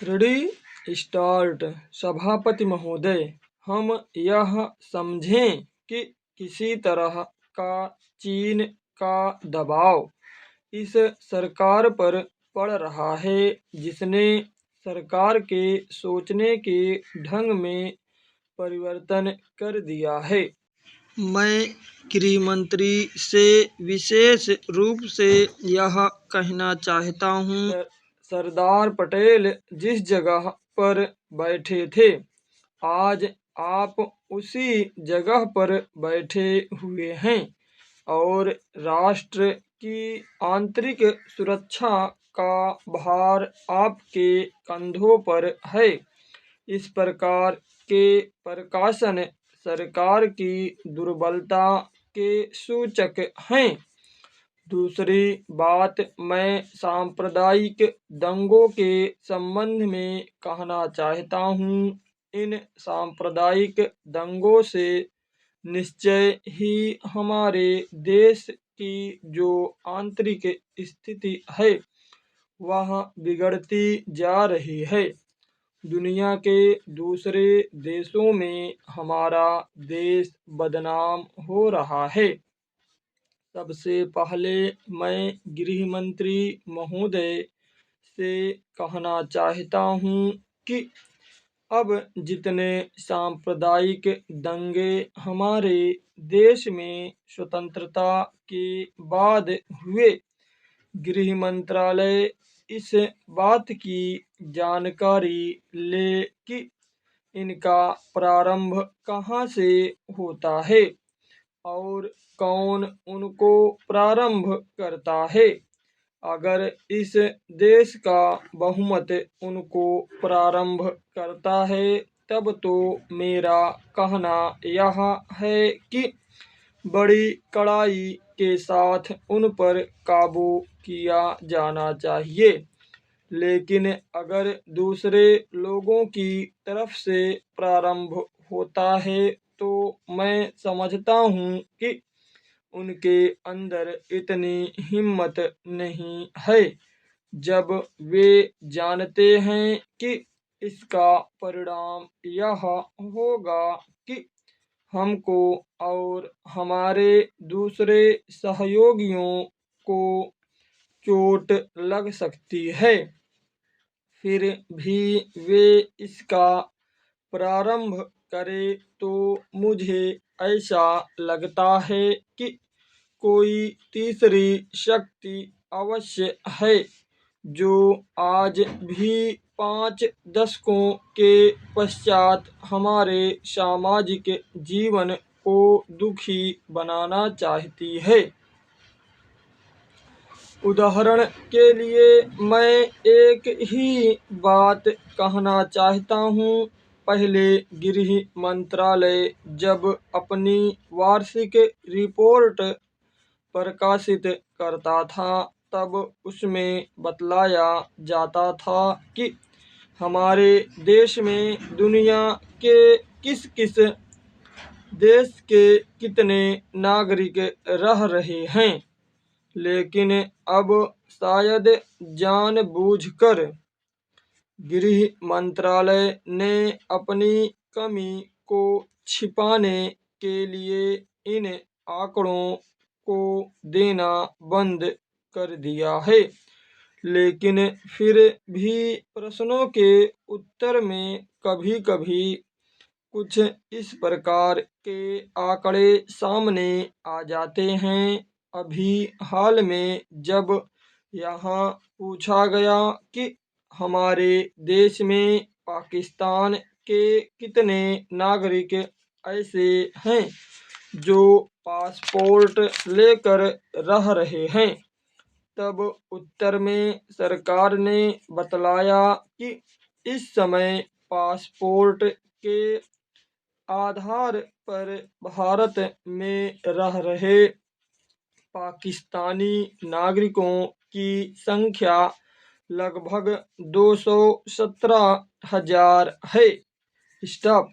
Ready start. सभापति महोदय, हम यह समझें कि किसी तरह का चीन का दबाव इस सरकार पर पड़ रहा है जिसने सरकार के सोचने के ढंग में परिवर्तन कर दिया है। मैं गृह मंत्री से विशेष रूप से यह कहना चाहता हूँ, सरदार पटेल जिस जगह पर बैठे थे, आज आप उसी जगह पर बैठे हुए हैं और राष्ट्र की आंतरिक सुरक्षा का भार आपके कंधों पर है। इस प्रकार के प्रकाशन सरकार की दुर्बलता के सूचक हैं। दूसरी बात मैं सांप्रदायिक दंगों के संबंध में कहना चाहता हूँ। इन सांप्रदायिक दंगों से निश्चय ही हमारे देश की जो आंतरिक स्थिति है वह बिगड़ती जा रही है। दुनिया के दूसरे देशों में हमारा देश बदनाम हो रहा है। सबसे पहले मैं गृह मंत्री महोदय से कहना चाहता हूँ कि अब जितने सांप्रदायिक दंगे हमारे देश में स्वतंत्रता के बाद हुए, गृह मंत्रालय इस बात की जानकारी ले कि इनका प्रारंभ कहाँ से होता है और कौन उनको प्रारंभ करता है। अगर इस देश का बहुमत उनको प्रारंभ करता है तब तो मेरा कहना यह है कि बड़ी कड़ाई के साथ उन पर काबू किया जाना चाहिए। लेकिन अगर दूसरे लोगों की तरफ से प्रारंभ होता है तो मैं समझता हूँ कि उनके अंदर इतनी हिम्मत नहीं है। जब वे जानते हैं कि इसका परिणाम यह होगा कि हमको और हमारे दूसरे सहयोगियों को चोट लग सकती है, फिर भी वे इसका प्रारंभ करें तो मुझे ऐसा लगता है कि कोई तीसरी शक्ति अवश्य है जो आज भी 5 दशकों के पश्चात हमारे सामाजिक जीवन को दुखी बनाना चाहती है। उदाहरण के लिए मैं एक ही बात कहना चाहता हूँ। पहले गृह मंत्रालय जब अपनी वार्षिक रिपोर्ट प्रकाशित करता था तब उसमें बतलाया जाता था कि हमारे देश में दुनिया के किस किस देश के कितने नागरिक रह रहे हैं। लेकिन अब शायद जानबूझकर गृह मंत्रालय ने अपनी कमी को छिपाने के लिए इन आंकड़ों को देना बंद कर दिया है। लेकिन फिर भी प्रश्नों के उत्तर में कभी-कभी कुछ इस प्रकार के आंकड़े सामने आ जाते हैं। अभी हाल में जब यहाँ पूछा गया कि हमारे देश में पाकिस्तान के कितने नागरिक ऐसे हैं जो पासपोर्ट लेकर रह रहे हैं, तब उत्तर में सरकार ने बतलाया कि इस समय पासपोर्ट के आधार पर भारत में रह रहे पाकिस्तानी नागरिकों की संख्या लगभग 217,000 है। स्टॉप।